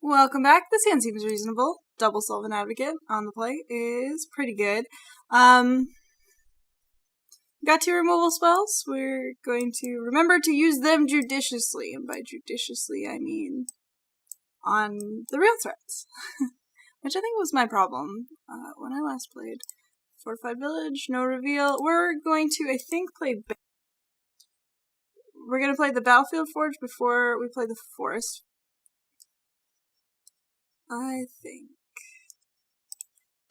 Welcome back. This hand seems reasonable. Double Sylvan Advocate on the play is pretty good. Got 2 removal spells. We're going to remember to use them judiciously, and by judiciously I mean on the real threats, which I think was my problem when I last played. Fortified Village, no reveal. We're going to, I think, we're going to play the Battlefield Forge before we play the Forest. I think.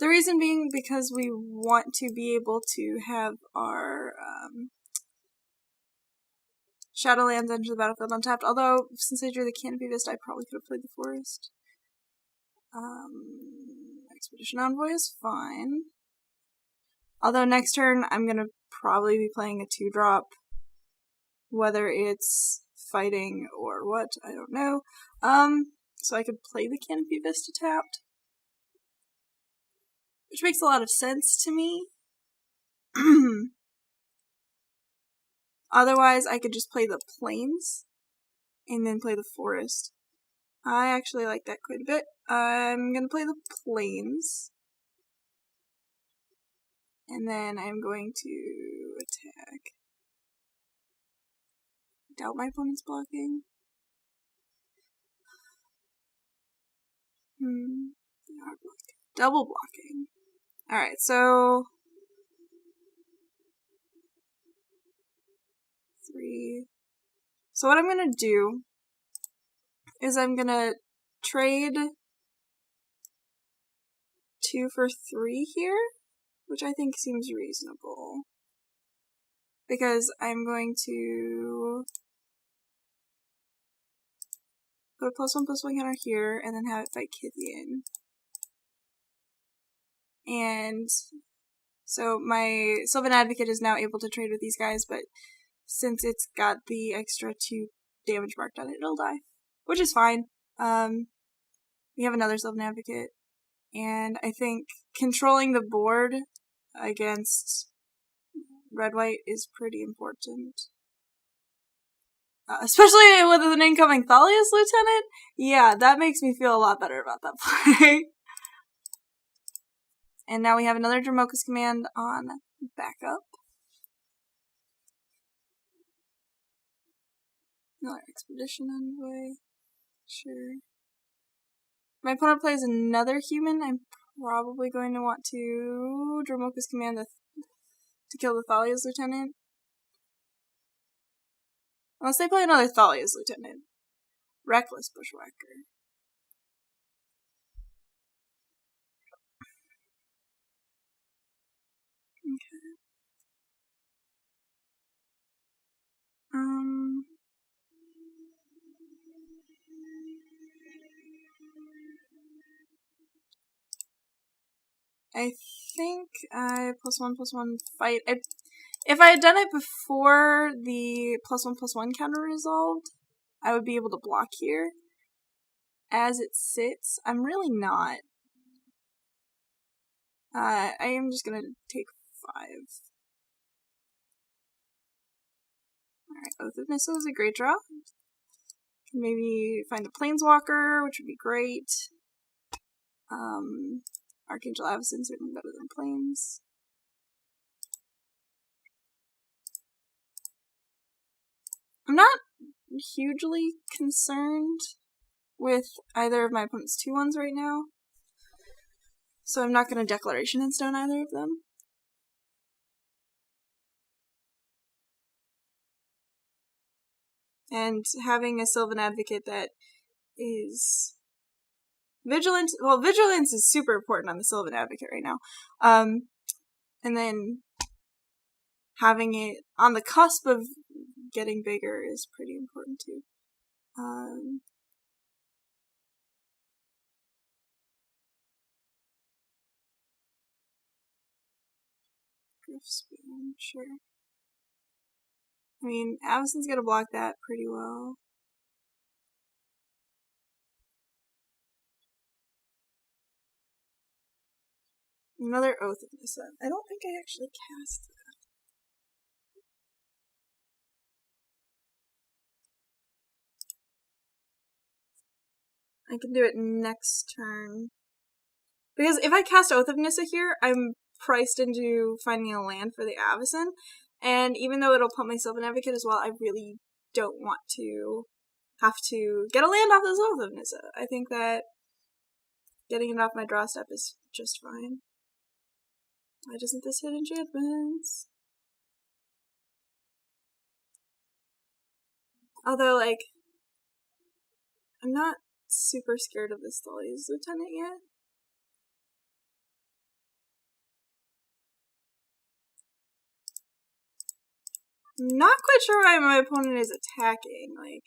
The reason being because we want to be able to have our Shadowlands enter the battlefield untapped, although since I drew the Canopy Vista, I probably could have played the Forest. Expedition Envoy is fine. Although next turn I'm going to probably be playing a 2-drop. Whether it's fighting or what, I don't know. So I could play the Canopy Vista tapped. Which makes a lot of sense to me. Otherwise, I could just play the Plains and then play the Forest. I actually like that quite a bit. I'm going to play the Plains. And then I'm going to attack. Doubt my opponent's blocking. They are blocking. Double blocking. Alright, so 3. So what I'm gonna do is I'm gonna trade 2 for 3 here, which I think seems reasonable. Because I'm going to put a +1/+1 counter here, and then have it fight Gideon. And so my Sylvan Advocate is now able to trade with these guys, but since it's got the extra 2 damage marked on it, it'll die. Which is fine. We have another Sylvan Advocate, and I think controlling the board against red-white is pretty important. Especially with an incoming Thalia's Lieutenant? Yeah, that makes me feel a lot better about that play. And now we have another Dromoka's command on backup. Another Expedition Envoy. Sure. If my opponent plays another human, I'm probably going to want to Dromoka's command to kill the Thalia's Lieutenant. Unless they play another Thalia's Lieutenant. Reckless Bushwhacker. Okay. I think I +1/+1 fight. If I had done it before the +1/+1 counter resolved, I would be able to block here. As it sits, I'm really not. I am just gonna take 5. Alright, Oath of Nissa is a great draw. Can maybe find a Planeswalker, which would be great. Archangel Avacyn certainly better than Plains. I'm not hugely concerned with either of my opponent's 2/1s right now, so I'm not going to Declaration and Stone either of them. And having a Sylvan Advocate that is vigilant, well, vigilance is super important on the Sylvan Advocate right now. And then having it on the cusp of getting bigger is pretty important too. Spoon, sure. I mean, Avacyn's gonna block that pretty well. Another Oath of Nissa. I don't think I actually cast that. I can do it next turn. Because if I cast Oath of Nissa here, I'm priced into finding a land for the Avacyn, and even though it'll pump my Sylvan Advocate as well, I really don't want to have to get a land off this Oath of Nissa. I think that getting it off my draw step is just fine. Why doesn't this hit enchantments? Although, like, I'm not super scared of this Thalia's Lieutenant yet. Not quite sure why my opponent is attacking. Like,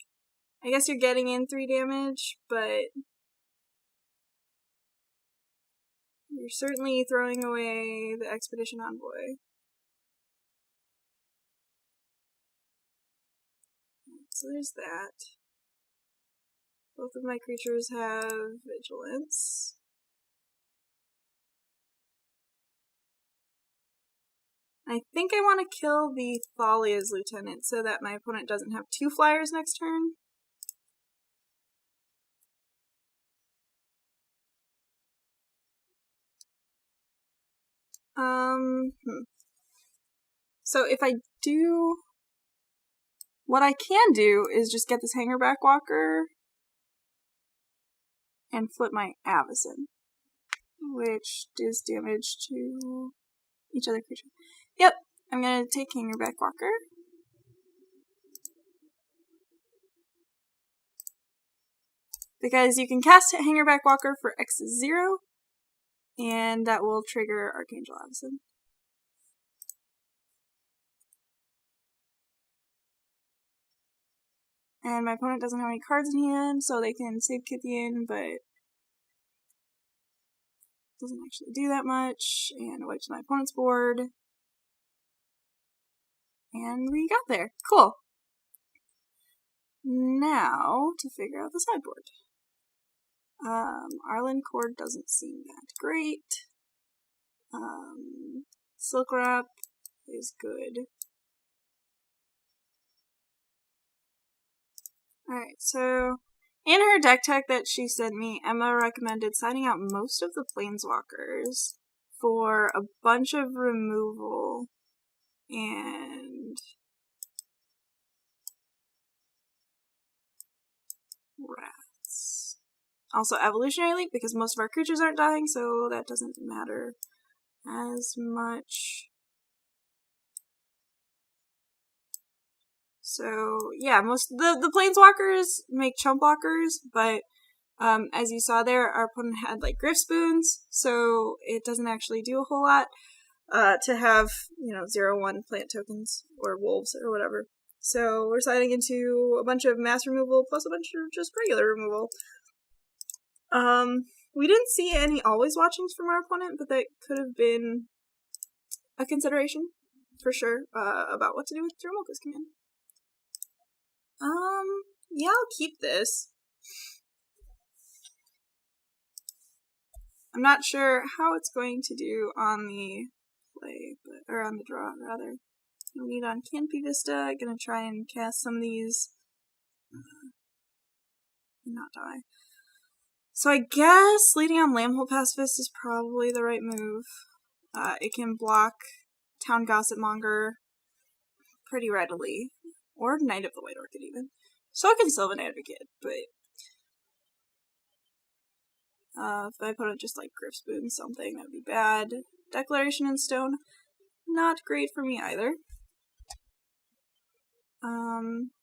I guess you're getting in 3 damage, but you're certainly throwing away the Expedition Envoy. So there's that. Both of my creatures have Vigilance. I think I want to kill the Thalia's Lieutenant so that my opponent doesn't have 2 flyers next turn. So if I do... What I can do is just get this Hangarback Walker and flip my Avacyn, which does damage to each other creature. Yep, I'm going to take Hangarback Walker. Because you can cast Hangarback Walker for X is 0, and that will trigger Archangel Avacyn. And my opponent doesn't have any cards in hand, so they can save Gideon, but doesn't actually do that much, and wipes my opponent's board. And we got there. Cool. Now, to figure out the sideboard. Arlen Cord doesn't seem that great. Silk Wrap is good. Alright, so in her deck tech that she sent me, Emma recommended signing out most of the Planeswalkers for a bunch of removal and Wraths. Also Evolutionary Leap, because most of our creatures aren't dying, so that doesn't matter as much. So yeah, most the Planeswalkers make chump blockers, but as you saw there, our opponent had like Griff Spoons, so it doesn't actually do a whole lot to have, 0/1 plant tokens or wolves or whatever. So we're siding into a bunch of mass removal plus a bunch of just regular removal. We didn't see any always watchings from our opponent, but that could have been a consideration for sure about what to do with Dromoka's command. Yeah, I'll keep this. I'm not sure how it's going to do on the play, or on the draw, rather. I'll need on Canopy Vista. Gonna try and cast some of these and not die. So I guess leading on Lambholt Pacifist is probably the right move. It can block Town Gossipmonger pretty readily. Or Knight of the White Orchid, even. So can Sylvan Advocate, but if my opponent just like Griff Spoon something, that would be bad. Declaration in Stone, not great for me either.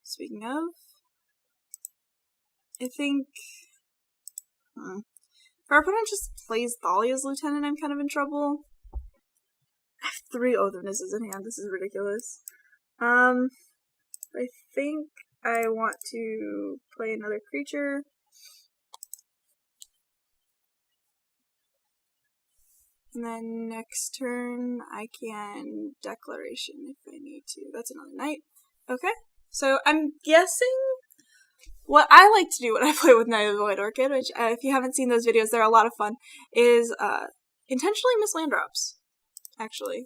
Speaking of, I think if our opponent just plays Thalia's Lieutenant, I'm kind of in trouble. I have 3 Oath of Nissas in hand, this is ridiculous. I think I want to play another creature. And then next turn I can Declaration if I need to. That's another Knight. Okay. So I'm guessing what I like to do when I play with Knight of the White Orchid, which if you haven't seen those videos, they're a lot of fun, is intentionally miss land drops, actually.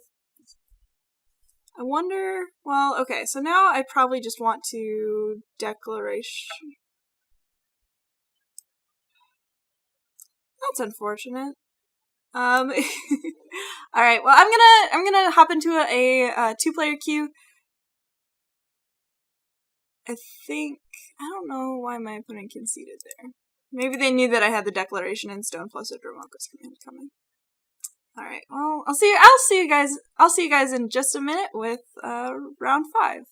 I wonder, well, okay, so now I probably just want to Declaration. That's unfortunate. All right. Well, I'm gonna hop into a 2-player queue. I don't know why my opponent conceded there. Maybe they knew that I had the Declaration in Stone plus a Dromoka's command coming. All right. Well, I'll see you guys in just a minute with round 5.